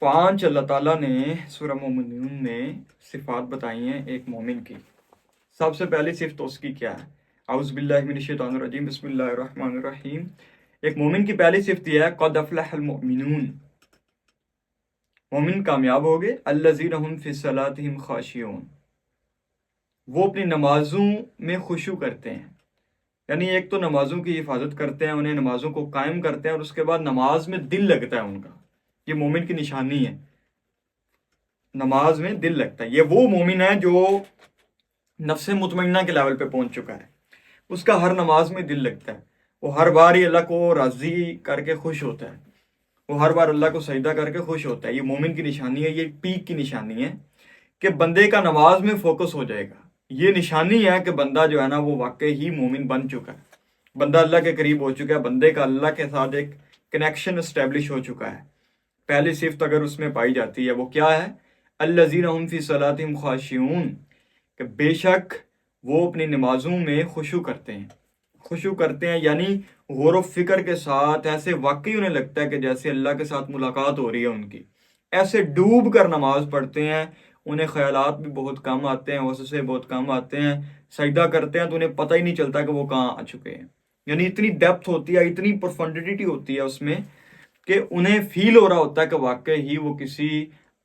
5 اللہ تعالیٰ نے سورہ مومنون میں صفات بتائی ہیں ایک مومن کی۔ سب سے پہلی صفت اس کی کیا ہے؟ اعوذ باللہ من الشیطان الرجیم، بسم اللہ الرحمن الرحیم۔ ایک مومن کی پہلی صفت یہ ہے قد افلح المؤمنون، مومن کامیاب ہو گئے، الذین هم فی صلاتہم خاشعون، وہ اپنی نمازوں میں خشوع کرتے ہیں، یعنی ایک تو نمازوں کی حفاظت کرتے ہیں، انہیں نمازوں کو قائم کرتے ہیں، اور اس کے بعد نماز میں دل لگتا ہے ان کا۔ یہ مومن کی نشانی ہے، نماز میں دل لگتا ہے۔ یہ وہ مومن ہے جو نفس مطمئنہ کے لیول پہ پہنچ چکا ہے، اس کا ہر نماز میں دل لگتا ہے، وہ ہر بار ہی اللہ کو راضی کر کے خوش ہوتا ہے، وہ ہر بار اللہ کو سجدہ کر کے خوش ہوتا ہے۔ یہ مومن کی نشانی ہے، یہ پیک کی نشانی ہے کہ بندے کا نماز میں فوکس ہو جائے گا۔ یہ نشانی ہے کہ بندہ جو ہے نا وہ واقعی ہی مومن بن چکا ہے، بندہ اللہ کے قریب ہو چکا ہے، بندے کا اللہ کے ساتھ ایک کنیکشن اسٹیبلش ہو چکا ہے۔ پہلی صفت اگر اس میں پائی جاتی ہے وہ کیا ہے؟ الذین هم فی صلاتہم خاشعون، کہ بے شک وہ اپنی نمازوں میں خشوع کرتے ہیں۔ خشوع کرتے ہیں یعنی غور و فکر کے ساتھ، ایسے واقعی انہیں لگتا ہے کہ جیسے اللہ کے ساتھ ملاقات ہو رہی ہے ان کی، ایسے ڈوب کر نماز پڑھتے ہیں، انہیں خیالات بھی بہت کم آتے ہیں، وسوسے بہت کم آتے ہیں، سجدہ کرتے ہیں تو انہیں پتہ ہی نہیں چلتا کہ وہ کہاں آ چکے ہیں۔ یعنی اتنی ڈیپتھ ہوتی ہے، اتنی پروفنڈیٹی ہوتی ہے اس میں کہ انہیں فیل ہو رہا ہوتا ہے کہ واقعی ہی وہ کسی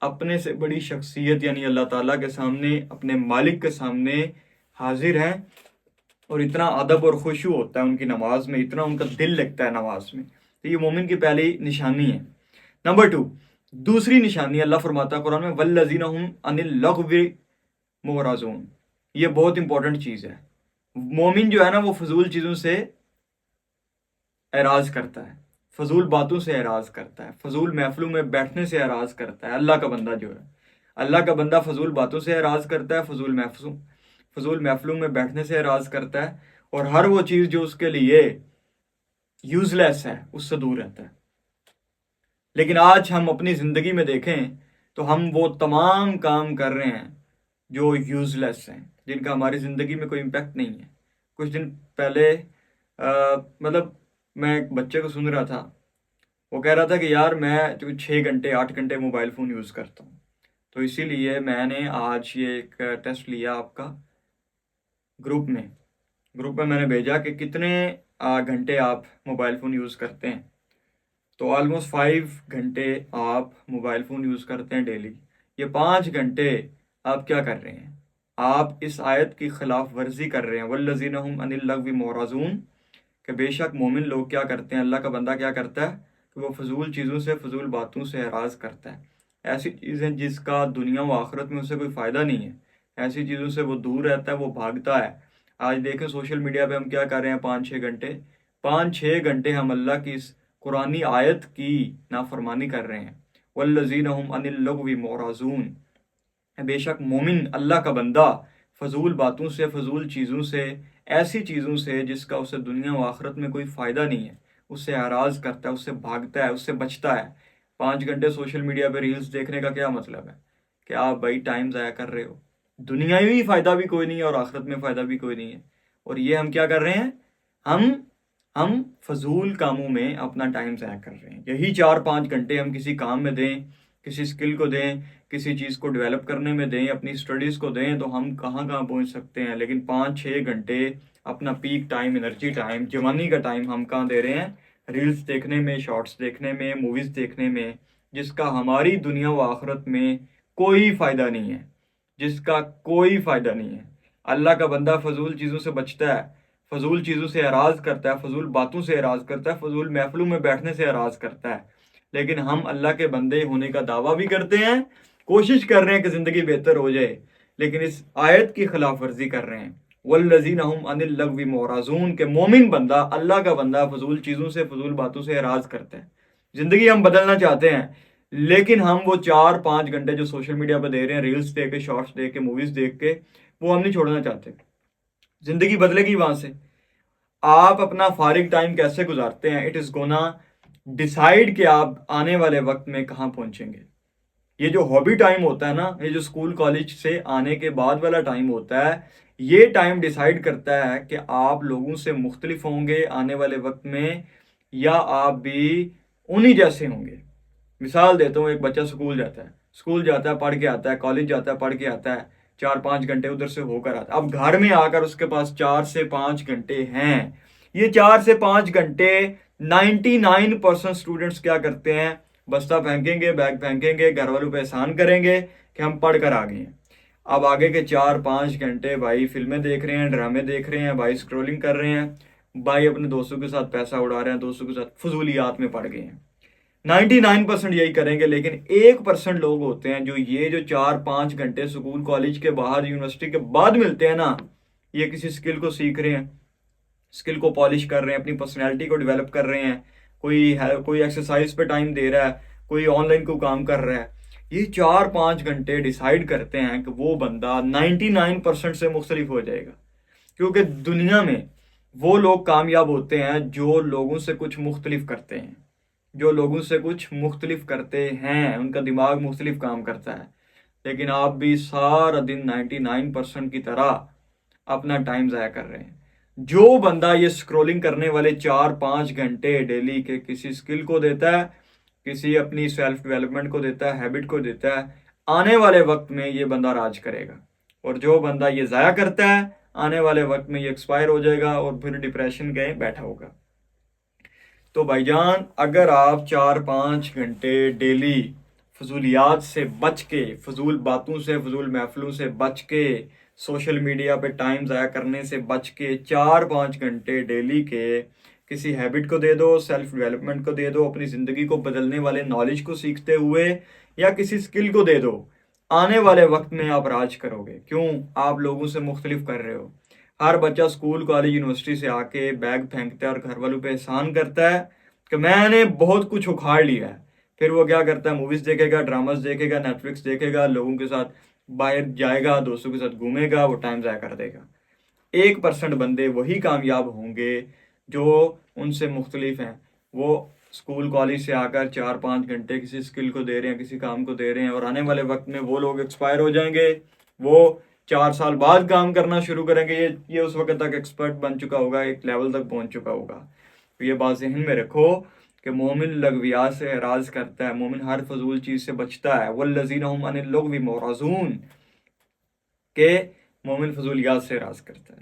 اپنے سے بڑی شخصیت یعنی اللہ تعالیٰ کے سامنے، اپنے مالک کے سامنے حاضر ہیں، اور اتنا ادب اور خشوع ہوتا ہے ان کی نماز میں، اتنا ان کا دل لگتا ہے نماز میں۔ تو یہ مومن کی پہلی نشانی ہے۔ نمبر 2، دوسری نشانی اللہ فرماتا ہے قرآن میں والذین هم عن اللغو معرضون۔ یہ بہت امپورٹنٹ چیز ہے۔ مومن جو ہے نا وہ فضول چیزوں سے اعراض کرتا ہے، فضول باتوں سے اعراض کرتا ہے، فضول محفلوں میں بیٹھنے سے اعراض کرتا ہے۔ اللہ کا بندہ جو ہے، اللہ کا بندہ فضول باتوں سے اعراض کرتا ہے، فضول محفلوں میں بیٹھنے سے اعراض کرتا ہے، اور ہر وہ چیز جو اس کے لیے یوز لیس ہے اس سے دور رہتا ہے۔ لیکن آج ہم اپنی زندگی میں دیکھیں تو ہم وہ تمام کام کر رہے ہیں جو یوز لیس ہیں، جن کا ہماری زندگی میں کوئی امپیکٹ نہیں ہے۔ کچھ دن پہلے مطلب میں ایک بچے کو سن رہا تھا، وہ کہہ رہا تھا کہ یار میں 6 گھنٹے 8 گھنٹے موبائل فون یوز کرتا ہوں، تو اسی لیے میں نے آج یہ ایک ٹیسٹ لیا آپ کا گروپ میں میں نے بھیجا کہ کتنے گھنٹے آپ موبائل فون یوز کرتے ہیں، تو آلموسٹ 5 گھنٹے آپ موبائل فون یوز کرتے ہیں ڈیلی۔ یہ 5 گھنٹے آپ کیا کر رہے ہیں؟ آپ اس آیت کی خلاف ورزی کر رہے ہیں، والذین هم عن اللغو معرضون، کہ بے شک مومن لوگ کیا کرتے ہیں، اللہ کا بندہ کیا کرتا ہے کہ وہ فضول چیزوں سے، فضول باتوں سے اعراض کرتا ہے۔ ایسی چیزیں جس کا دنیا و آخرت میں اسے کوئی فائدہ نہیں ہے، ایسی چیزوں سے وہ دور رہتا ہے، وہ بھاگتا ہے۔ آج دیکھیں سوشل میڈیا پہ ہم کیا کر رہے ہیں، 5-6 گھنٹے ہم اللہ کی اس قرآنی آیت کی نافرمانی کر رہے ہیں۔ والذین هم عن اللغو معرضون، بے شک مومن اللہ کا بندہ فضول باتوں سے، فضول چیزوں سے، ایسی چیزوں سے جس کا اسے دنیا و آخرت میں کوئی فائدہ نہیں ہے، اس سے اعراض کرتا ہے، اس سے بھاگتا ہے، اس سے بچتا ہے۔ 5 گھنٹے سوشل میڈیا پہ ریلز دیکھنے کا کیا مطلب ہے کہ آپ بھائی ٹائم ضائع کر رہے ہو، دنیاوی فائدہ بھی کوئی نہیں ہے اور آخرت میں فائدہ بھی کوئی نہیں ہے، اور یہ ہم کیا کر رہے ہیں، ہم فضول کاموں میں اپنا ٹائم ضائع کر رہے ہیں۔ یہی 4-5 گھنٹے ہم کسی کام میں دیں، کسی سکل کو دیں، کسی چیز کو ڈیولپ کرنے میں دیں، اپنی اسٹڈیز کو دیں، تو ہم کہاں پہنچ سکتے ہیں۔ لیکن 5-6 گھنٹے اپنا پیک ٹائم، انرجی ٹائم، جوانی کا ٹائم ہم کہاں دے رہے ہیں؟ ریلز دیکھنے میں، شارٹس دیکھنے میں، موویز دیکھنے میں، جس کا ہماری دنیا و آخرت میں کوئی فائدہ نہیں ہے، جس کا کوئی فائدہ نہیں ہے۔ اللہ کا بندہ فضول چیزوں سے بچتا ہے، فضول چیزوں سے اعراض کرتا ہے، فضول باتوں سے اعراض کرتا ہے، فضول محفلوں میں بیٹھنے سے اعراض کرتا ہے۔ لیکن ہم اللہ کے بندے ہونے کا دعویٰ بھی کرتے ہیں، کوشش کر رہے ہیں کہ زندگی بہتر ہو جائے، لیکن اس آیت کی خلاف ورزی کر رہے ہیں۔ والذین هم عن اللغو معرضون، کہ مومن بندہ، اللہ کا بندہ فضول چیزوں سے، فضول باتوں سے اعراض کرتا ہے۔ زندگی ہم بدلنا چاہتے ہیں، لیکن ہم وہ 4-5 گھنٹے جو سوشل میڈیا پہ دے رہے ہیں، ریلز دیکھ کے، شارٹس دیکھ کے، موویز دیکھ کے، وہ ہم نہیں چھوڑنا چاہتے۔ زندگی بدلے گی وہاں سے۔ آپ اپنا فارغ ٹائم کیسے گزارتے ہیں، اٹ از گونا ڈیسائیڈ کہ آپ آنے والے وقت میں کہاں پہنچیں گے۔ یہ جو ہابی ٹائم ہوتا ہے نا، یہ جو اسکول کالج سے آنے کے بعد والا ٹائم ہوتا ہے، یہ ٹائم ڈیسائیڈ کرتا ہے کہ آپ لوگوں سے مختلف ہوں گے آنے والے وقت میں، یا آپ بھی انہی جیسے ہوں گے۔ مثال دیتا ہوں، ایک بچہ اسکول جاتا ہے پڑھ کے آتا ہے، کالج جاتا ہے پڑھ کے آتا ہے، 4-5 گھنٹے ادھر سے ہو کر آتا ہے، اب گھر میں آ کر اس کے پاس 4 سے 5 گھنٹے ہیں. یہ 4 سے 5 گھنٹے 99% اسٹوڈنٹس کیا کرتے ہیں؟ بستہ پھینکیں گے، بیگ پھینکیں گے، گھر والوں پہ احسان کریں گے کہ ہم پڑھ کر آ گئے ہیں. اب آگے کے 4-5 گھنٹے بھائی فلمیں دیکھ رہے ہیں، ڈرامے دیکھ رہے ہیں، بھائی اسکرولنگ کر رہے ہیں، بھائی اپنے دوستوں کے ساتھ پیسہ اڑا رہے ہیں، دوستوں کے ساتھ فضولیات میں پڑ گئے ہیں. 99% یہی کریں گے، لیکن 1% لوگ ہوتے ہیں جو یہ جو 4-5 گھنٹے اسکول کالج کے باہر یونیورسٹی کے بعد ملتے ہیں نا، یہ کسی اسکل کو سیکھ رہے ہیں، اسکل کو پالش کر رہے ہیں، اپنی پرسنالٹی کو ڈیولپ کر رہے ہیں، کوئی ایکسرسائز پہ ٹائم دے رہا ہے، کوئی آن لائن کو کام کر رہا ہے. یہ 4-5 گھنٹے ڈیسائیڈ کرتے ہیں کہ وہ بندہ 99% سے مختلف ہو جائے گا. کیونکہ دنیا میں وہ لوگ کامیاب ہوتے ہیں جو لوگوں سے کچھ مختلف کرتے ہیں، جو لوگوں سے کچھ مختلف کرتے ہیں، ان کا دماغ مختلف کام کرتا ہے. لیکن آپ بھی سارا دن 99% کی طرح اپنا ٹائم ضائع کر رہے ہیں. جو بندہ یہ سکرولنگ کرنے والے 4-5 گھنٹے ڈیلی کے کسی اسکل کو دیتا ہے، کسی اپنی سیلف ڈیولپمنٹ کو دیتا ہے، ہیبٹ کو دیتا ہے، آنے والے وقت میں یہ بندہ راج کرے گا. اور جو بندہ یہ ضائع کرتا ہے، آنے والے وقت میں یہ ایکسپائر ہو جائے گا اور پھر ڈپریشن گئے بیٹھا ہوگا. تو بھائی جان، اگر آپ 4-5 گھنٹے ڈیلی فضولیات سے بچ کے، فضول باتوں سے، فضول محفلوں سے بچ کے، سوشل میڈیا پہ ٹائم ضائع کرنے سے بچ کے 4-5 گھنٹے ڈیلی کے کسی ہیبٹ کو دے دو، سیلف ڈیولپمنٹ کو دے دو، اپنی زندگی کو بدلنے والے نالج کو سیکھتے ہوئے، یا کسی اسکل کو دے دو، آنے والے وقت میں آپ راج کرو گے. کیوں؟ آپ لوگوں سے مختلف کر رہے ہو. ہر بچہ اسکول کالج یونیورسٹی سے آ کے بیگ پھینکتا ہے اور گھر والوں پہ احسان کرتا ہے کہ میں نے بہت کچھ اکھاڑ لیا ہے. پھر وہ کیا کرتا ہے؟ موویز دیکھے گا، ڈراماز دیکھے گا، نیٹ فلکس دیکھے گا، لوگوں کے ساتھ باہر جائے گا، دوستوں کے ساتھ گھومے گا، وہ ٹائم ضائع کر دے گا. 1% بندے وہی کامیاب ہوں گے جو ان سے مختلف ہیں. وہ اسکول کالج سے آ کر 4-5 گھنٹے کسی اسکل کو دے رہے ہیں، کسی کام کو دے رہے ہیں، اور آنے والے وقت میں وہ لوگ ایکسپائر ہو جائیں گے. وہ 4 سال بعد کام کرنا شروع کریں گے. یہ اس وقت تک ایکسپرٹ بن چکا ہوگا، ایک لیول تک پہنچ چکا ہوگا. تو یہ بات ذہن میں رکھو کہ مومن لغویات سے اعراض کرتا ہے، مومن ہر فضول چیز سے بچتا ہے. والذین هم عن اللغو معرضون، کہ مومن فضولیات سے اعراض کرتا ہے.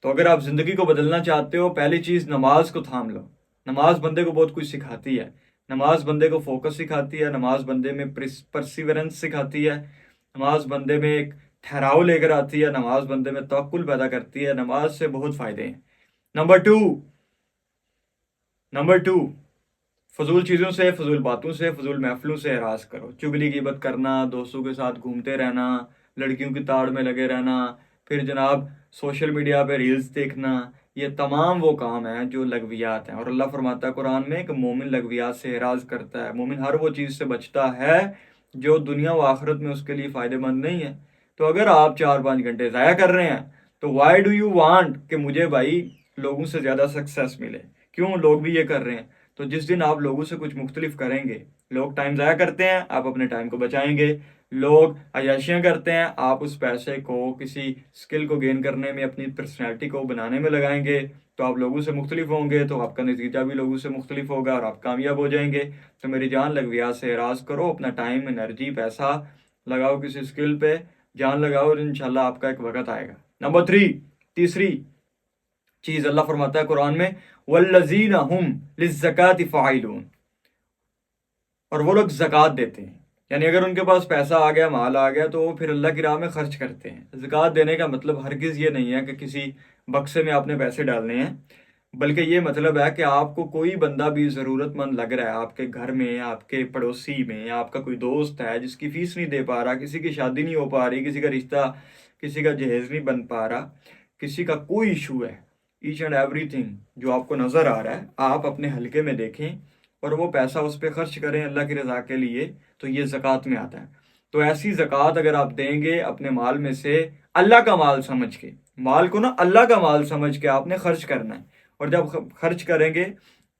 تو اگر آپ زندگی کو بدلنا چاہتے ہو، پہلی چیز نماز کو تھام لو. نماز بندے کو بہت کچھ سکھاتی ہے. نماز بندے کو فوکس سکھاتی ہے، نماز بندے میں پرسیورنس سکھاتی ہے، نماز بندے میں ایک ٹھہراؤ لے کر آتی ہے، نماز بندے میں توکل پیدا کرتی ہے. نماز سے بہت فائدے ہیں. نمبر ٹو، فضول چیزوں سے، فضول باتوں سے، فضول محفلوں سے اعراض کرو. چگلی غیبت کرنا، دوستوں کے ساتھ گھومتے رہنا، لڑکیوں کی تاڑ میں لگے رہنا، پھر جناب سوشل میڈیا پہ ریلز دیکھنا، یہ تمام وہ کام ہیں جو لغویات ہیں. اور اللہ فرماتا ہے قرآن میں کہ مومن لغویات سے اعراض کرتا ہے. مومن ہر وہ چیز سے بچتا ہے جو دنیا و آخرت میں اس کے لیے فائدہ مند نہیں ہے. تو اگر آپ 4-5 گھنٹے ضائع کر رہے ہیں تو وائی ڈو یو وانٹ کہ مجھے بھائی لوگوں سے زیادہ سکسیس ملے؟ کیوں؟ لوگ بھی یہ کر رہے ہیں. تو جس دن آپ لوگوں سے کچھ مختلف کریں گے، لوگ ٹائم ضائع کرتے ہیں، آپ اپنے ٹائم کو بچائیں گے. لوگ عیاشیاں کرتے ہیں، آپ اس پیسے کو کسی اسکل کو گین کرنے میں، اپنی پرسنالٹی کو بنانے میں لگائیں گے. تو آپ لوگوں سے مختلف ہوں گے، تو آپ کا نتیجہ بھی لوگوں سے مختلف ہوگا اور آپ کامیاب ہو جائیں گے. تو میری جان، لغویات سے اعراض کرو، اپنا ٹائم، انرجی، پیسہ لگاؤ کسی اسکل پہ، جان لگاؤ، اور انشاءاللہ آپ کا ایک وقت آئے گا. نمبر 3، تیسری چیز اللہ فرماتا ہے قرآن میں والذین هم للزکاة فاعلون، اور وہ لوگ زکوٰۃ دیتے ہیں. یعنی اگر ان کے پاس پیسہ آ گیا، مال آ گیا، تو وہ پھر اللہ کی راہ میں خرچ کرتے ہیں. زکوٰۃ دینے کا مطلب ہرگز یہ نہیں ہے کہ کسی بکسے میں آپ نے پیسے ڈالنے ہیں، بلکہ یہ مطلب ہے کہ آپ کو کوئی بندہ بھی ضرورت مند لگ رہا ہے، آپ کے گھر میں، آپ کے پڑوسی میں، آپ کا کوئی دوست ہے جس کی فیس نہیں دے پا رہا، کسی کی شادی نہیں ہو پا رہی، کسی کا رشتہ، کسی کا جہیز نہیں بن پا رہا، کسی کا کوئی ایشو ہے، ایچ اینڈ ایوری تھنگ جو آپ کو نظر آ رہا ہے، آپ اپنے حلقے میں دیکھیں اور وہ پیسہ اس پہ خرچ کریں اللہ کی رضا کے لیے، تو یہ زکوٰۃ میں آتا ہے. تو ایسی زکوٰۃ اگر آپ دیں گے اپنے مال میں سے، اللہ کا مال سمجھ کے، مال کو نا اللہ کا مال سمجھ کے آپ نے خرچ کرنا ہے. اور جب خرچ کریں گے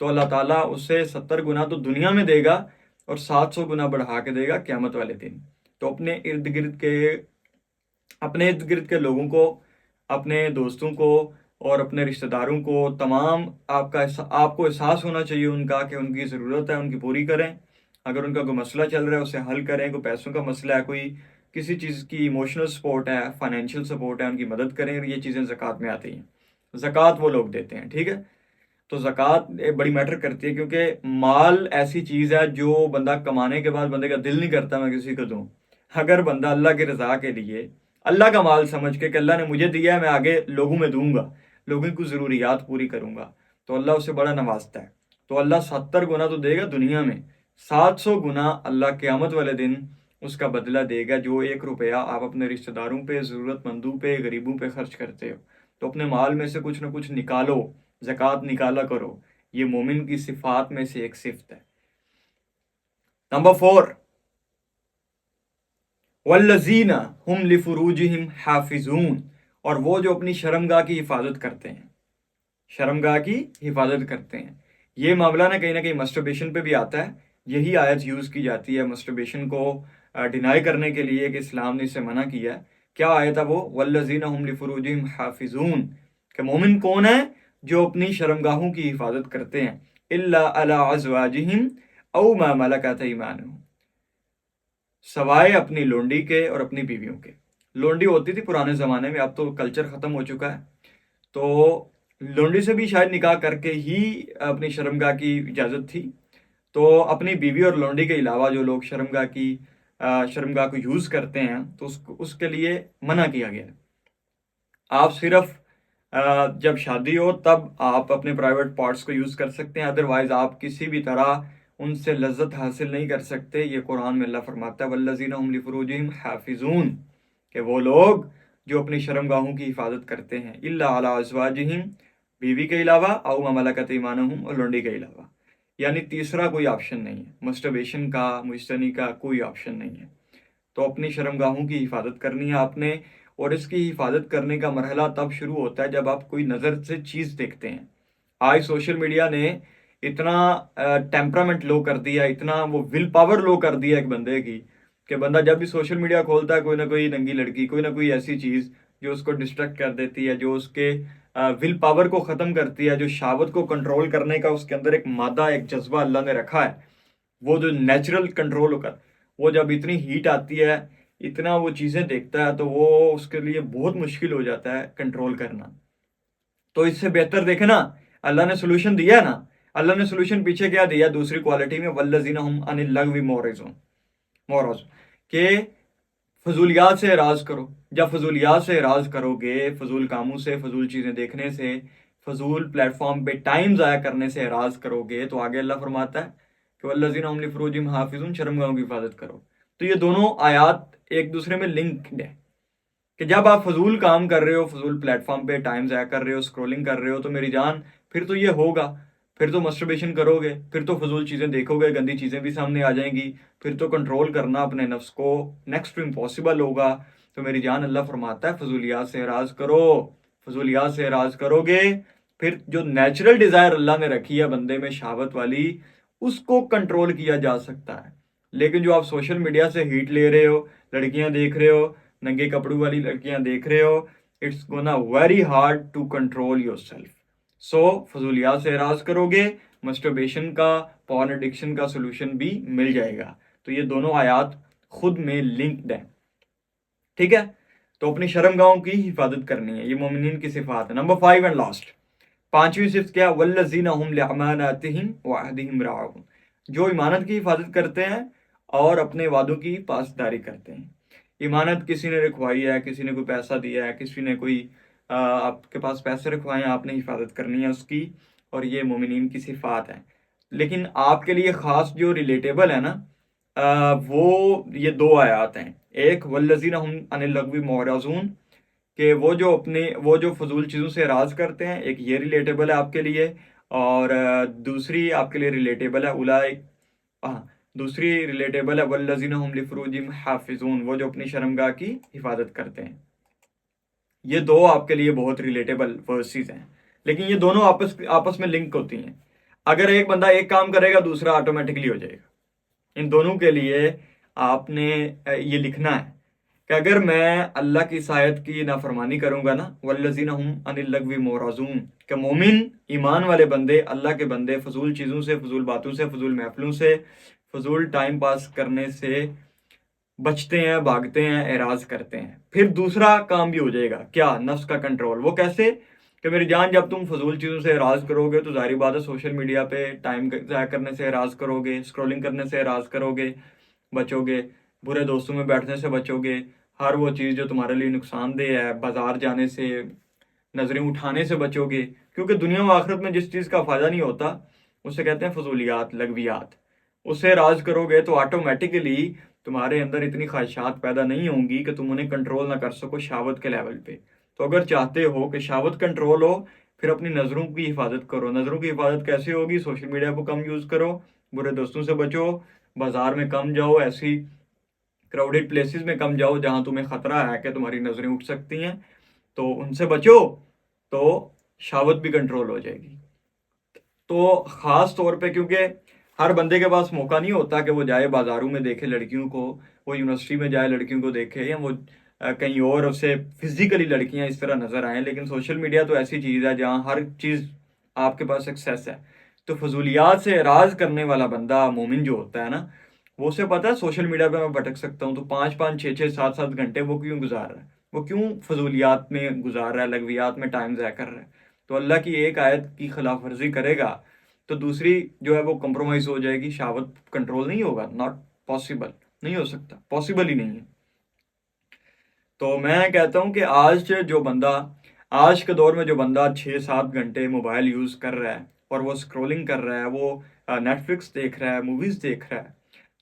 تو اللہ تعالیٰ اسے 70 گنا تو دنیا میں دے گا اور 700 گنا بڑھا کے دے گا قیامت والے دن. تو اپنے ارد گرد کے لوگوں کو، اپنے دوستوں کو اور اپنے رشتہ داروں کو، تمام آپ کو احساس ہونا چاہیے ان کا کہ ان کی ضرورت ہے، ان کی پوری کریں. اگر ان کا کوئی مسئلہ چل رہا ہے اسے حل کریں، کوئی پیسوں کا مسئلہ ہے، کوئی کسی چیز کی ایموشنل سپورٹ ہے، فائنینشیل سپورٹ ہے، ان کی مدد کریں، اور یہ چیزیں زکوٰۃ میں آتی ہیں، زکوٰۃ وہ لوگ دیتے ہیں، ٹھیک ہے؟ تو زکوٰۃ بڑی میٹر کرتی ہے، کیونکہ مال ایسی چیز ہے جو بندہ کمانے کے بعد بندے کا دل نہیں کرتا میں کسی کو دوں۔ اگر بندہ اللہ کی رضا کے لیے اللہ کا مال سمجھ کے کہ اللہ نے مجھے دیا ہے، میں آگے لوگوں میں دوں گا، لوگوں کی ضروریات پوری کروں گا، تو اللہ اسے بڑا نوازتا ہے۔ تو اللہ 70 گنا تو دے گا دنیا میں، 700 گنا اللہ قیامت والے دن اس کا بدلہ دے گا۔ جو 1 روپیہ آپ اپنے رشتہ داروں پہ، ضرورت مندوں پہ، غریبوں پہ خرچ کرتے ہو، تو اپنے مال میں سے کچھ نہ کچھ نکالو، زکوٰۃ نکالا کرو۔ یہ مومن کی صفات میں سے ایک صفت ہے۔ نمبر 4، والذین ہم لفروجہم حافظون، اور وہ جو اپنی شرمگاہ کی حفاظت کرتے ہیں، شرمگاہ کی حفاظت کرتے ہیں۔ یہ معاملہ نہ کہیں مسٹربیشن پہ بھی آتا ہے، یہی آیت یوز کی جاتی ہے مسٹربیشن کو ڈینائی کرنے کے لیے کہ اسلام نے اسے منع کیا ہے۔ کیا آیت ہے وہ؟ والذین ہم لفروجہم حافظون، کہ مومن کون ہے؟ جو اپنی شرمگاہوں کی حفاظت کرتے ہیں، الا علی ازواجہم او ما ملکت ایمانہم، سوائے اپنی لونڈی کے اور اپنی بیویوں کے۔ لونڈی ہوتی تھی پرانے زمانے میں، اب تو کلچر ختم ہو چکا ہے، تو لونڈی سے بھی شاید نکاح کر کے ہی اپنی شرمگاہ کی اجازت تھی۔ تو اپنی بیوی اور لونڈی کے علاوہ جو لوگ شرمگاہ کو یوز کرتے ہیں تو اس کے لیے منع کیا گیا ہے۔ آپ صرف جب شادی ہو تب آپ اپنے پرائیویٹ پارٹس کو یوز کر سکتے ہیں، ادروائز آپ کسی بھی طرح ان سے لذت حاصل نہیں کر سکتے۔ یہ قرآن میں اللہ فرماتا ہے والذین ہم لفروجہم حافظون، کہ وہ لوگ جو اپنی شرمگاہوں کی حفاظت کرتے ہیں، الا علی ازواجہم، بیوی کے علاوہ، او ما ملکت ایمانہم، اور لونڈی کے علاوہ، یعنی تیسرا کوئی آپشن نہیں ہے، مسٹربیشن کا، مجتنی کا کوئی آپشن نہیں ہے۔ تو اپنی شرمگاہوں کی حفاظت کرنی ہے آپ نے، اور اس کی حفاظت کرنے کا مرحلہ تب شروع ہوتا ہے جب آپ کوئی نظر سے چیز دیکھتے ہیں۔ آج سوشل میڈیا نے اتنا ٹیمپرامنٹ لو کر دیا، اتنا وہ ول پاور لو کر دیا ایک بندے کی، کہ بندہ جب بھی سوشل میڈیا کھولتا ہے کوئی نہ کوئی ننگی لڑکی، کوئی نہ کوئی ایسی چیز جو اس کو ڈسٹریکٹ کر دیتی ہے، جو اس کے ول پاور کو ختم کرتی ہے، جو شہوت کو کنٹرول کرنے کا اس کے اندر ایک مادہ، ایک جذبہ اللہ نے رکھا ہے، وہ جو نیچرل کنٹرول ہوگا، وہ جب اتنی ہیٹ آتی ہے، اتنا وہ چیزیں دیکھتا ہے، تو وہ اس کے لیے بہت مشکل ہو جاتا ہے کنٹرول کرنا۔ تو اس سے بہتر دیکھیں نا، اللہ نے سولوشن دیا ہے نا، اللہ نے سولوشن پیچھے کیا دیا دوسری کوالٹی میں، والذین ہم عن اللغو معرضون، کہ فضولیات سے اعراض کرو۔ جب فضولیات سے اعراض کرو گے، فضول کاموں سے، فضول چیزیں دیکھنے سے، فضول پلیٹ فارم پہ ٹائم ضائع کرنے سے اعراض کرو گے، تو آگے اللہ فرماتا ہے کہ والذین ہم لفروجہم حافظون، شرمگاہوں کی حفاظت کرو۔ تو یہ دونوں آیات ایک دوسرے میں لنکڈ ہے، کہ جب آپ فضول کام کر رہے ہو، فضول پلیٹ فارم پہ ٹائم ضائع کر رہے ہو، اسکرولنگ کر رہے ہو، تو میری جان پھر تو یہ ہوگا، پھر تو مسٹربیشن کرو گے، پھر تو فضول چیزیں دیکھو گے، گندی چیزیں بھی سامنے آ جائیں گی، پھر تو کنٹرول کرنا اپنے نفس کو نیکسٹ ٹو امپاسبل ہوگا۔ تو میری جان اللہ فرماتا ہے فضولیات سے اعراض کرو، فضولیات سے اعراض کرو گے، پھر جو نیچرل ڈیزائر اللہ نے رکھی ہے بندے میں، شہوت والی، اس کو کنٹرول کیا جا سکتا ہے۔ لیکن جو آپ سوشل میڈیا سے ہیٹ لے رہے ہو، لڑکیاں دیکھ رہے ہو، ننگے کپڑوں والی لڑکیاں دیکھ رہے ہو، it's gonna very hard to control yourself. So فضولیات سے اعراض کرو گے، مسٹربیشن کا، پارن ایڈکشن کا سولوشن بھی مل جائے گا۔ تو یہ دونوں آیات خود میں لنکڈ ہیں، ٹھیک ہے؟ تو اپنی شرمگاہوں کی حفاظت کرنی ہے، یہ مومنین کی صفات ہے۔ نمبر 5 اینڈ لاسٹ، پانچویں صفت کیا؟ والذین ہم لاماناتہم وعہدہم راعون، جو امانت کی حفاظت کرتے ہیں اور اپنے وعدوں کی پاسداری کرتے ہیں۔ امانت کسی نے رکھوائی ہے، کسی نے کوئی پیسہ دیا ہے، کسی نے کوئی آپ کے پاس پیسے رکھوائے ہیں، آپ نے حفاظت کرنی ہے اس کی، اور یہ مومنین کی صفات ہیں۔ لیکن آپ کے لیے خاص جو ریلیٹیبل ہے نا، وہ یہ 2 آیات ہیں۔ ایک والذین ہم عن اللغو معرضون، کہ وہ جو فضول چیزوں سے اعراض کرتے ہیں، ایک یہ ریلیٹیبل ہے آپ کے لیے، اور دوسری آپ کے لیے ریلیٹیبل ہے دوسری ریلیٹیبل ہے والذین ہم لفروجہم حافظون، وہ جو اپنی شرمگاہ کی حفاظت کرتے ہیں۔ یہ 2 آپ کے لیے بہت ریلیٹیبل ورسز ہیں، لیکن یہ دونوں آپس میں لنک ہوتی ہیں۔ اگر ایک بندہ ایک کام کرے گا، دوسرا آٹومیٹکلی ہو جائے گا۔ ان دونوں کے لیے آپ نے یہ لکھنا ہے کہ اگر میں اللہ کی سایت کی نافرمانی کروں گا نا، والذین هم عن اللغو معرضون، کہ مومن ایمان والے بندے، اللہ کے بندے فضول چیزوں سے، فضول باتوں سے، فضول محفلوں سے، فضول ٹائم پاس کرنے سے بچتے ہیں، بھاگتے ہیں، اعراض کرتے ہیں۔ پھر دوسرا کام بھی ہو جائے گا، کیا؟ نفس کا کنٹرول۔ وہ کیسے؟ کہ میری جان، جب تم فضول چیزوں سے اعراض کرو گے تو ظاہری بات ہے سوشل میڈیا پہ ٹائم ضائع کرنے سے اعراض کرو گے، اسکرولنگ کرنے سے اعراض کرو گے، بچو گے، برے دوستوں میں بیٹھنے سے بچو گے، ہر وہ چیز جو تمہارے لیے نقصان دہ ہے، بازار جانے سے، نظریں اٹھانے سے بچو گے، کیونکہ دنیا و آخرت میں جس چیز کا فائدہ نہیں ہوتا اسے کہتے ہیں فضولیات، لغویات۔ اس سے اعراض کرو گے تو آٹومیٹیکلی تمہارے اندر اتنی خواہشات پیدا نہیں ہوں گی کہ تم انہیں کنٹرول نہ کر سکو شہوت کے لیول پہ۔ تو اگر چاہتے ہو کہ شہوت کنٹرول ہو، پھر اپنی نظروں کی حفاظت کرو۔ نظروں کی حفاظت کیسے ہوگی؟ سوشل میڈیا کو کم یوز کرو، برے دوستوں سے بچو، بازار میں کم جاؤ، ایسی کراؤڈیڈ پلیسز میں کم جاؤ جہاں تمہیں خطرہ ہے کہ تمہاری نظریں اٹھ سکتی ہیں، تو ان سے بچو، تو شہوت بھی کنٹرول ہو جائے گی۔ تو خاص طور پہ کیونکہ ہر بندے کے پاس موقع نہیں ہوتا کہ وہ جائے بازاروں میں دیکھے لڑکیوں کو، وہ یونیورسٹی میں جائے لڑکیوں کو دیکھے، یا وہ کہیں اور اسے فزیکلی لڑکیاں اس طرح نظر آئیں۔ لیکن سوشل میڈیا تو ایسی چیز ہے جہاں ہر چیز آپ کے پاس ایکسیس ہے۔ تو فضولیات سے اعراض کرنے والا بندہ مومن جو ہوتا ہے نا، وہ اسے پتا ہے سوشل میڈیا پہ میں بھٹک سکتا ہوں، تو 5 5 6 6 7 7 گھنٹے وہ کیوں گزار رہا ہے؟ وہ کیوں فضولیات میں گزار رہا ہے، لغویات میں ٹائم ضائع کر رہا ہے؟ تو اللہ کی ایک آیت کی خلاف ورزی کرے گا تو دوسری جو ہے وہ کمپرومائز ہو جائے گی، شہوت کنٹرول نہیں ہوگا، ناٹ پاسبل، نہیں ہو سکتا، پاسبل ہی نہیں ہے۔ تو میں کہتا ہوں کہ آج کے دور میں جو بندہ 6 7 گھنٹے موبائل یوز کر رہا ہے اور وہ اسکرولنگ کر رہا ہے، وہ نیٹ فلکس دیکھ رہا ہے، موویز دیکھ رہا ہے،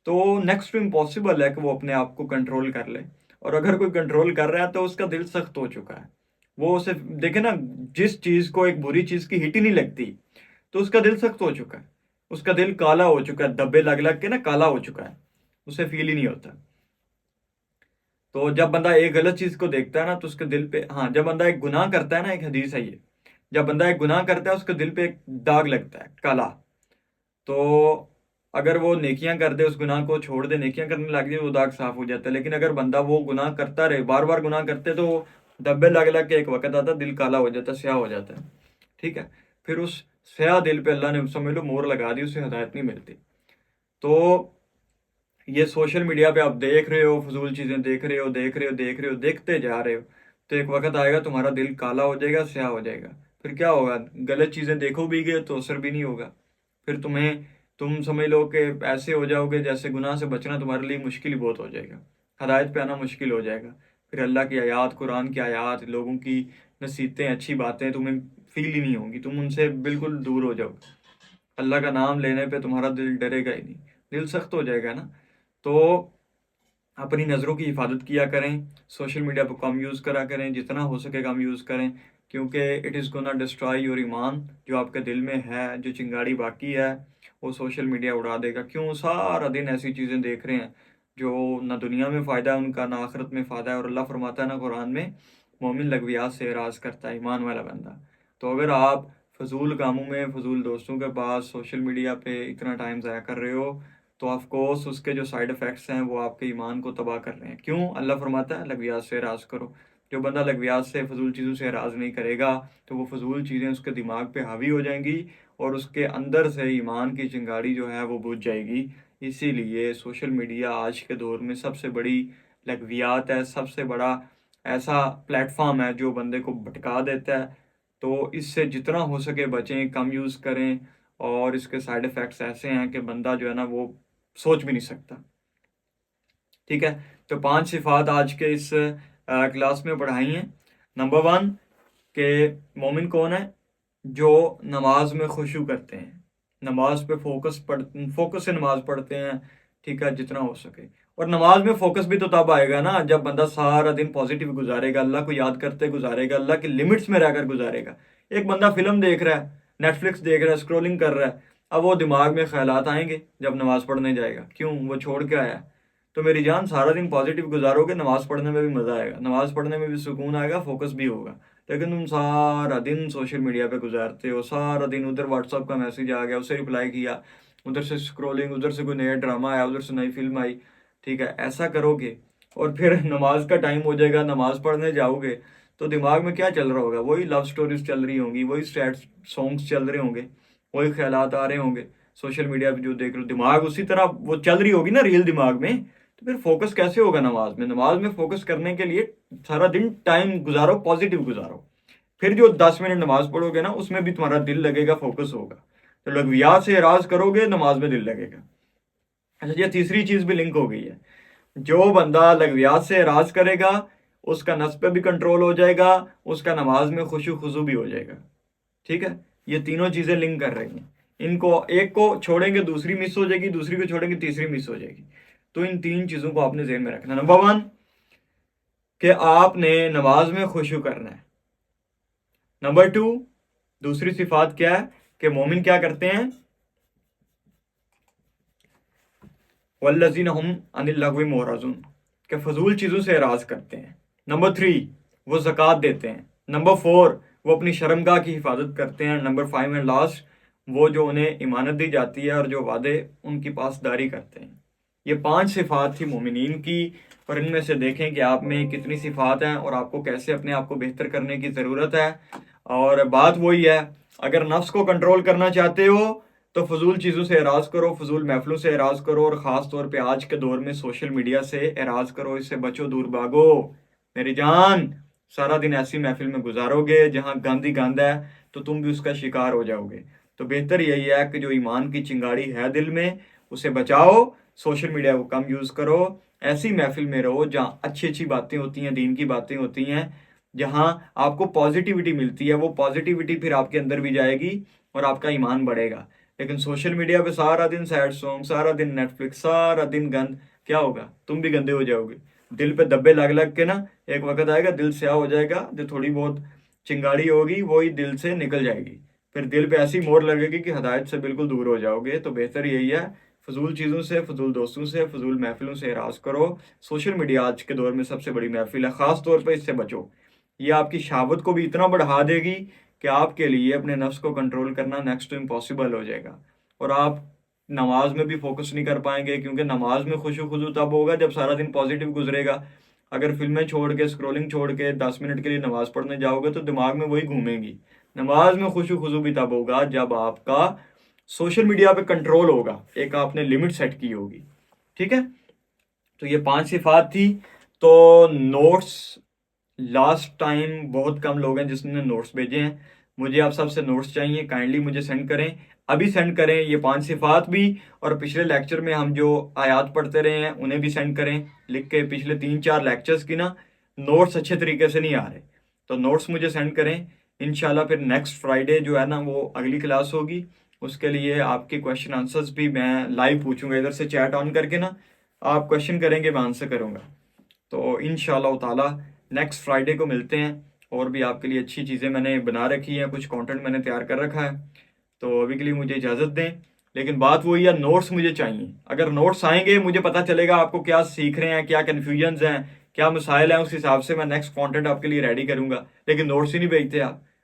تو نیکسٹ ٹو امپاسبل ہے کہ وہ اپنے آپ کو کنٹرول کر لے۔ اور اگر کوئی کنٹرول کر رہا ہے تو اس کا دل سخت ہو چکا ہے۔ وہ اسے دیکھیں نا، جس چیز کو ایک بری چیز کی ہٹ ہی نہیں لگتی تو اس کا دل سخت ہو چکا ہے، اس کا دل کالا ہو چکا ہے، دبے لگ لگ کے نا کالا ہو چکا ہے، اسے فیل ہی نہیں ہوتا۔ تو جب بندہ ایک غلط چیز کو دیکھتا ہے نا تو اس کے دل پہ، ہاں جب بندہ ایک گناہ کرتا ہے نا، ایک حدیث ہے یہ، جب بندہ ایک گناہ کرتا ہے اس کے دل پہ ایک داغ لگتا ہے کالا۔ تو اگر وہ نیکیاں کر دے، اس گناہ کو چھوڑ دے، نیکیاں کرنے لگ جائے، وہ داغ صاف ہو جاتا ہے۔ لیکن اگر بندہ وہ گناہ کرتا رہے، بار بار گناہ کرتے، تو وہ دبے لگ لگ کے ایک وقت آتا ہے دل کالا ہو جاتا ہے، سیاہ ہو جاتا ہے، ٹھیک ہے؟ پھر اس سیاہ دل پہ اللہ نے سمجھ لو مور لگا دی، اسے ہدایت نہیں ملتی۔ تو یہ سوشل میڈیا پہ آپ دیکھ رہے ہو، فضول چیزیں دیکھ رہے ہو، دیکھتے جا رہے ہو، تو ایک وقت آئے گا تمہارا دل کالا ہو جائے گا، سیاہ ہو جائے گا۔ پھر کیا ہوگا؟ غلط چیزیں دیکھو بھی گے تو اثر بھی نہیں ہوگا۔ پھر تم سمجھ لو کہ ایسے ہو جاؤ گے جیسے گناہ سے بچنا تمہارے لیے مشکل ہی بہت ہو جائے گا، ہدایت پہ آنا مشکل ہو جائے گا۔ پھر اللہ کی آیات، قرآن کی آیات، لوگوں کی نصیحتیں، اچھی باتیں تمہیں فیل ہی نہیں ہوں گی، تم ان سے بالکل دور ہو جاؤ گے۔ اللہ کا نام لینے پہ تمہارا دل ڈرے گا ہی نہیں، دل سخت ہو جائے گا نا۔ تو اپنی نظروں کی حفاظت کیا کریں، سوشل میڈیا پہ کم یوز کرا کریں، جتنا ہو سکے کم یوز کریں، کیونکہ it is gonna destroy your ایمان، جو آپ کے دل میں ہے، جو چنگاڑی باقی ہے، وہ سوشل میڈیا اڑا دے گا۔ کیوں؟ سارا دن ایسی چیزیں دیکھ رہے ہیں جو نہ دنیا میں فائدہ ہے ان کا، نہ آخرت میں فائدہ ہے۔ اور اللہ فرماتا ہے نا قرآن میں، مومن لغویات سے اعراض کرتا ہے، ایمان والا بندہ۔ تو اگر آپ فضول کاموں میں، فضول دوستوں کے پاس، سوشل میڈیا پہ اتنا ٹائم ضائع کر رہے ہو، تو آف کورس اس کے جو سائیڈ افیکٹس ہیں وہ آپ کے ایمان کو تباہ کر رہے ہیں۔ کیوں؟ اللہ فرماتا ہے لغویات سے اعراض کرو۔ جو بندہ لغویات سے، فضول چیزوں سے اعراض نہیں کرے گا تو وہ فضول چیزیں اس کے دماغ پہ حاوی ہو جائیں گی اور اس کے اندر سے ایمان کی چنگاڑی جو ہے وہ بجھ جائے گی۔ اسی لیے سوشل میڈیا آج کے دور میں سب سے بڑی لغویات ہے، سب سے بڑا ایسا پلیٹ فارم ہے جو بندے کو بھٹکا دیتا ہے۔ تو اس سے جتنا ہو سکے بچیں، کم یوز کریں، اور اس کے سائیڈ افیکٹس ایسے ہیں کہ بندہ جو ہے نا وہ سوچ بھی نہیں سکتا، ٹھیک ہے؟ تو 5 صفات آج کے اس کلاس میں پڑھائی ہیں۔ نمبر 1 کہ مومن کون ہے؟ جو نماز میں خشوع کرتے ہیں، نماز پہ فوکس سے نماز پڑھتے ہیں، ٹھیک ہے، جتنا ہو سکے۔ اور نماز میں فوکس بھی تو تب آئے گا نا جب بندہ سارا دن پازیٹیو گزارے گا، اللہ کو یاد کرتے گزارے گا، اللہ کی لمٹس میں رہ کر گزارے گا۔ ایک بندہ فلم دیکھ رہا ہے، نیٹ فلکس دیکھ رہا ہے، اسکرولنگ کر رہا ہے، اب وہ دماغ میں خیالات آئیں گے جب نماز پڑھنے جائے گا، کیوں؟ وہ چھوڑ کے آیا ہے۔ تو میری جان، سارا دن پازیٹیو گزارو گے، نماز پڑھنے میں بھی مزہ آئے گا، نماز پڑھنے میں بھی سکون آئے گا، فوکس بھی ہوگا۔ لیکن تم سارا دن سوشل میڈیا پہ گزارتے ہو، سارا دن ادھر واٹس ایپ کا میسج آ گیا، اسے رپلائی کیا، ادھر سے اسکرولنگ، ادھر سے کوئی نیا ڈرامہ آیا، ادھر سے نئی فلم آئی، ٹھیک ہے؟ ایسا کرو گے اور پھر نماز کا ٹائم ہو جائے گا، نماز پڑھنے جاؤ گے تو دماغ میں کیا چل رہا ہوگا؟ وہی لو سٹوریز چل رہی ہوں گی، وہی سیڈ سانگس چل رہے ہوں گے، وہی خیالات آ رہے ہوں گے سوشل میڈیا پہ جو دیکھ رہے ہو، دماغ اسی طرح وہ چل رہی ہوگی نا ریل دماغ میں، تو پھر فوکس کیسے ہوگا نماز میں؟ نماز میں فوکس کرنے کے لیے سارا دن ٹائم گزارو، پازیٹیو گزارو، پھر جو 10 منٹ نماز پڑھو گے نا اس میں بھی تمہارا دل لگے گا، فوکس ہوگا، تو لغویات سے اعراض کرو گے، نماز میں دل لگے گا۔ اچھا، یہ تیسری چیز بھی لنک ہو گئی ہے، جو بندہ لغویات سے اعراض کرے گا اس کا نفس پہ بھی کنٹرول ہو جائے گا، اس کا نماز میں خشوع خضوع بھی ہو جائے گا۔ ٹھیک ہے، یہ تینوں چیزیں لنک کر رہی ہیں، ان کو ایک کو چھوڑیں گے دوسری مس ہو جائے گی، دوسری کو چھوڑیں گے تیسری مس ہو جائے گی، تو ان تین چیزوں کو آپ نے ذہن میں رکھنا۔ نمبر 1 کہ آپ نے نماز میں خشوع کرنا ہے۔ نمبر 2 دوسری صفات کیا ہے کہ مومن کیا کرتے ہیں؟ والذین هم عن اللغو معرضون، کہ فضول چیزوں سے اعراض کرتے ہیں۔ نمبر 3 وہ زکوٰۃ دیتے ہیں۔ نمبر 4 وہ اپنی شرمگاہ کی حفاظت کرتے ہیں۔ نمبر 5 اینڈ لاسٹ وہ جو انہیں امانت دی جاتی ہے اور جو وعدے ان کی پاسداری کرتے ہیں۔ یہ 5 صفات تھی مومنین کی، اور ان میں سے دیکھیں کہ آپ میں کتنی صفات ہیں اور آپ کو کیسے اپنے آپ کو بہتر کرنے کی ضرورت ہے۔ اور بات وہی ہے، اگر نفس کو کنٹرول کرنا چاہتے ہو تو فضول چیزوں سے اعراض کرو، فضول محفلوں سے اعراض کرو، اور خاص طور پہ آج کے دور میں سوشل میڈیا سے اعراض کرو، اس سے بچو، دور بھاگو میری جان۔ سارا دن ایسی محفل میں گزارو گے جہاں گند ہی گند ہے تو تم بھی اس کا شکار ہو جاؤ گے۔ تو بہتر یہی ہے کہ جو ایمان کی چنگاڑی ہے دل میں اسے بچاؤ، سوشل میڈیا کو کم یوز کرو، ایسی محفل میں رہو جہاں اچھی اچھی باتیں ہوتی ہیں، دین کی باتیں ہوتی ہیں، جہاں آپ کو پازیٹیوٹی ملتی ہے، وہ پازیٹیوٹی پھر آپ کے اندر بھی جائے گی اور آپ کا ایمان بڑھے گا۔ لیکن سوشل میڈیا پہ سارا دن سیڈ سانگ، سارا دن نیٹ فلکس، سارا دن گند، کیا ہوگا؟ تم بھی گندے ہو جاؤ گے، دل پہ دبے لگ لگ کے نا ایک وقت آئے گا دل سیاہ ہو جائے گا، جو تھوڑی بہت چنگاڑی ہوگی وہی دل سے نکل جائے گی، پھر دل پہ ایسی مور لگے گی کہ ہدایت سے بالکل دور ہو جاؤ گے۔ تو بہتر یہی ہے، فضول چیزوں سے، فضول دوستوں سے، فضول محفلوں سے اعراض کرو۔ سوشل میڈیا آج کے دور میں سب سے بڑی محفل ہے، خاص طور پہ اس سے بچو، یہ آپ کی شہوت کو بھی اتنا بڑھا دے گی کہ آپ کے لیے اپنے نفس کو کنٹرول کرنا نیکسٹ ٹو امپاسبل ہو جائے گا، اور آپ نماز میں بھی فوکس نہیں کر پائیں گے، کیونکہ نماز میں خشوع خضوع تب ہوگا جب سارا دن پازیٹیو گزرے گا۔ اگر فلمیں چھوڑ کے، اسکرولنگ چھوڑ کے 10 منٹ کے لیے نماز پڑھنے جاؤ گے تو دماغ میں وہی گھومیں گی۔ نماز میں خشوع خضوع بھی تب ہوگا جب آپ کا سوشل میڈیا پہ کنٹرول ہوگا، ایک آپ نے لمٹ سیٹ کی ہوگی۔ ٹھیک ہے، تو یہ 5 صفات تھی۔ تو نوٹس لاسٹ ٹائم بہت کم لوگ ہیں جس نے نوٹس بھیجے ہیں، مجھے آپ سب سے نوٹس چاہیے، کائنڈلی مجھے سینڈ کریں، ابھی سینڈ کریں، یہ 5 صفات بھی، اور پچھلے لیکچر میں ہم جو آیات پڑھتے رہے ہیں انہیں بھی سینڈ کریں لکھ کے۔ پچھلے 3-4 لیکچرز کی نا نوٹس اچھے طریقے سے نہیں آ رہے، تو نوٹس مجھے سینڈ کریں انشاءاللہ۔ پھر نیکسٹ فرائیڈے جو ہے نا وہ اگلی کلاس ہوگی، اس کے لیے آپ کے کویشچن آنسرز بھی میں لائیو پوچھوں گا، ادھر سے چیٹ آن کر کے نا آپ کویشچن کریں گے، میں آنسر کروں گا۔ تو انشاءاللہ تعالی نیکسٹ فرائیڈے کو ملتے ہیں، اور بھی آپ کے لیے اچھی چیزیں میں نے بنا رکھی ہیں، کچھ کانٹینٹ میں نے تیار کر رکھا ہے، تو ابھی کے لیے مجھے اجازت دیں۔ لیکن بات وہی ہے، نوٹس مجھے چاہیے، اگر نوٹس آئیں گے مجھے پتہ چلے گا آپ کو کیا سیکھ رہے ہیں، کیا کنفیوژنز ہیں، کیا مسائل ہیں، اس حساب سے میں نیکسٹ کانٹینٹ آپ کے لیے ریڈی کروں گا۔ لیکن نوٹس ہی نہیں بھیجتے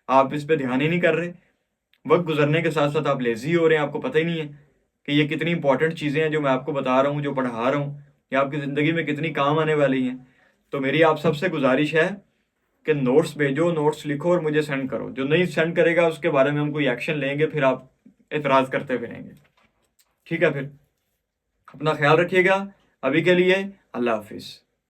آپ اس پہ دھیان ہی نہیں کر رہے، وقت گزرنے کے ساتھ ساتھ آپ لیزی ہو رہے ہیں، آپ کو پتہ ہی نہیں ہے کہ یہ کتنی امپورٹنٹ چیزیں ہیں جو میں آپ کو بتا رہا ہوں، جو پڑھا رہا ہوں، یہ آپ کی زندگی میں کتنی کام آنے والی ہیں۔ تو میری آپ سب سے گزارش ہے کہ نوٹس بھیجو، نوٹس لکھو اور مجھے سینڈ کرو، جو نہیں سینڈ کرے گا اس کے بارے میں ہم کوئی ایکشن لیں گے، پھر آپ اعتراض کرتے پھریں گے۔ ٹھیک ہے، پھر اپنا خیال رکھیے گا، ابھی کے لیے اللہ حافظ۔